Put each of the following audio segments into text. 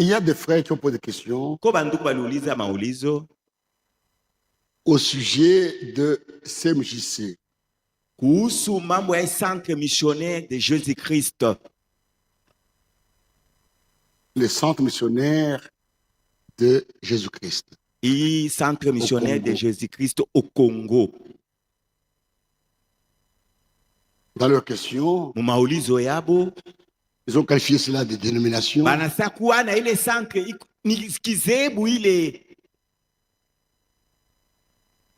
Il y a des frères qui ont posé des questions au sujet de CMJC. Kuhusu mambo ya centre missionnaire de Jésus-Christ. Le centre missionnaire de Jésus-Christ. Et centre missionnaire de Jésus-Christ au Congo. Dans leurs questions, ils ont qualifié cela de dénomination.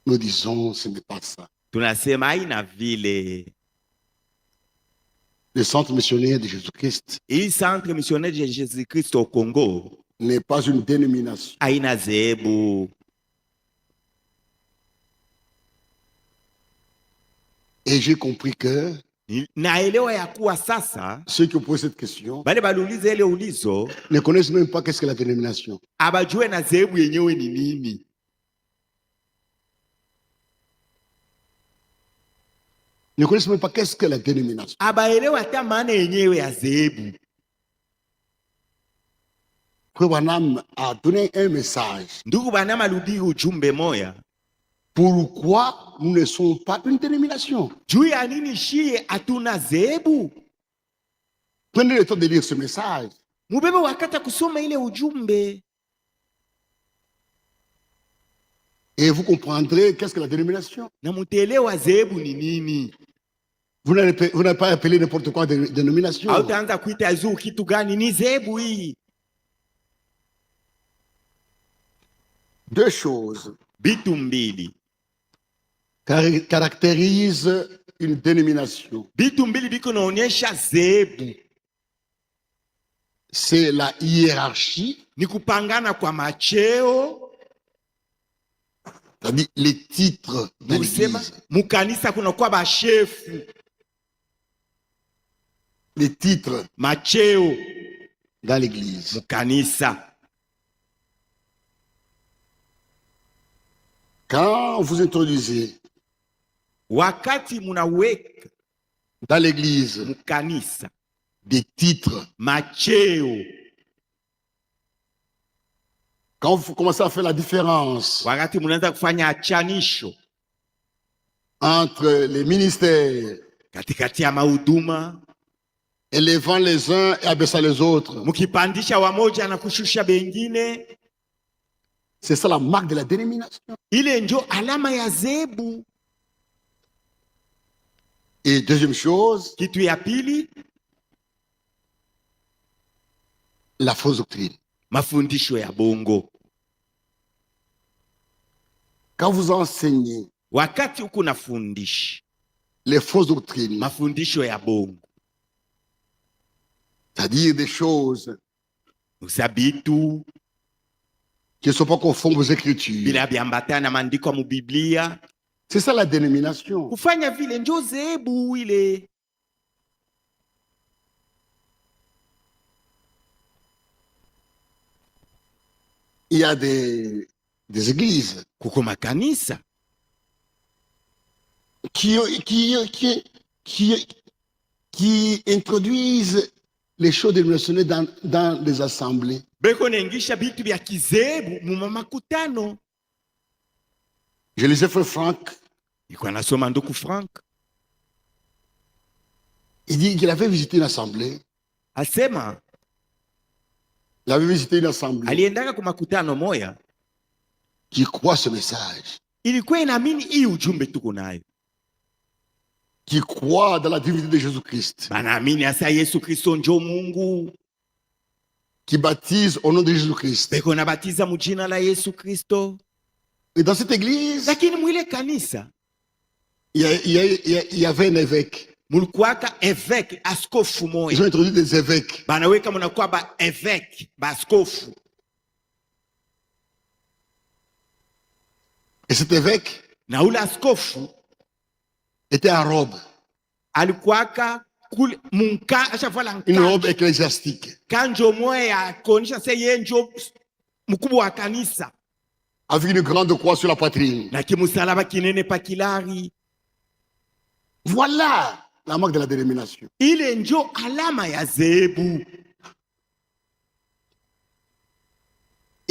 Nous disons, ce n'est pas ça. Le centre missionnaire de Jésus-Christ au Congo n'est pas une dénomination. Et j'ai compris que ceux qui ont posé cette question ne connaissent même pas qu'est-ce que la dénomination. Ne connaissent même pas qu'est-ce que la dénomination. Frère Branham a donné un message. Pourquoi nous ne sommes pas une dénomination? Prenez le temps de lire ce message. Et vous comprendrez qu'est-ce que la dénomination. Vous n'avez pas appelé n'importe quoi de dénomination. Deux choses caractérisent une dénomination. C'est la hiérarchie, c'est-à-dire les titres dans l'église. Les titres dans l'église. Quand vous introduisez dans l'église des titres, quand vous commencez à faire la différence entre les ministères, élevant les uns et abaissant les autres, c'est ça la marque de la dénomination. Et deuxième chose, la fausse doctrine. Quand vous enseignez les fausses doctrines, c'est-à-dire des choses qui ne sont pas conformes aux Écritures, c'est ça la dénomination. Il y a des églises qui introduisent les choses dénominationnelles dans les assemblées. Je lisais Frère Franck. Il dit qu'il avait visité une assemblée. Il avait visité une assemblée qui croit ce message, qui croit dans la divinité de Jésus-Christ, qui baptise au nom de Jésus-Christ. Et dans cette église, il y avait un évêque. Ils ont introduit des évêques. Et cet évêque était en robe. Une robe ecclésiastique. Avec une grande croix sur la poitrine. Voilà la marque de la dénomination.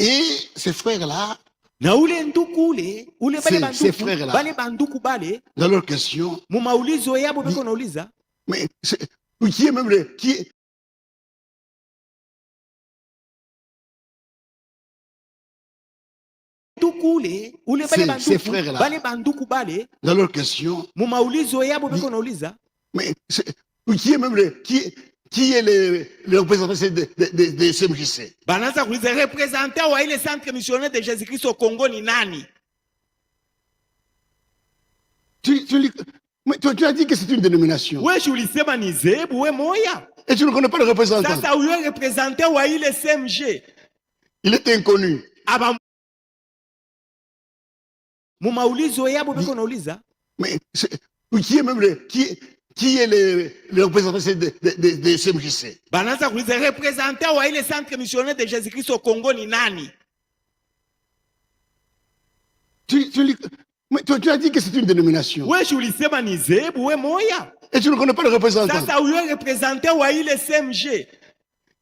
Et ces frères-là, Na ule nduku ule Ces bale frères-là. banduku bale, dans leur question, mu maulizo yabo beko nauliza, mais qui est même nduku ule Ces frères-là. bale banduku bale, dans leur question, mu maulizo yabo beko nauliza, mais qui est même qui est le représentant de CMJC? banaanza kuuliza représentant wa ile centre missionnaire de Jésus-Christ au Congo ni nani? Mais tu as dit que c'est une dénomination. Wewe ulisema ni zebu we moya. Et tu ne connais pas le représentant. Sasa huyo représentant wa ile CMG Il est inconnu. aba mu maulizo yabo beko nauliza, Mais qui est même qui est le représentant de CMJC? banaanza kuuliza représentant wa ile centre missionnaire de Jésus-Christ au Congo ni nani? Mais tu as dit que c'est une dénomination. Wewe ulisema ni zebu we moya. Et tu ne connais pas le représentant. Sasa huyo représentant wa ile CMG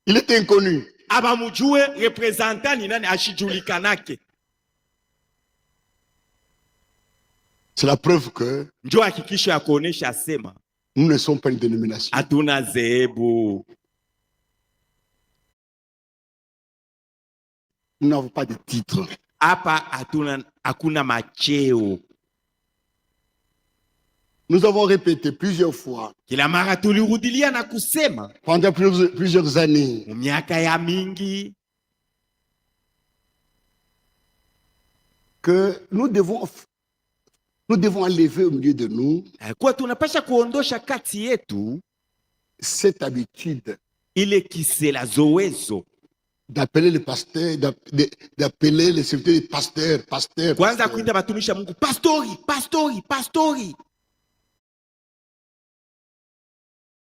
Il est inconnu. abamujue représentant ni nani, ashijulikanake. C'est la preuve que Ndio hakikisho ya kuonesha sema nous ne sommes pas une dénomination. hatuna zebu, Nous n'avons pas de titre. hapa hakuna macheo. Nous avons répété plusieurs fois, Kila mara tulirudilia na kusema pendant plusieurs années, mu miaka ya mingi que nous devons enlever au milieu de nous kwa tunapasha kuondosha kati yetu cette habitude ile kisela zowezo, d'appeler les pasteurs, d'appeler les serviteurs des pasteurs, kwanza kuita batumisha Mungu pastori, pastori, pastori.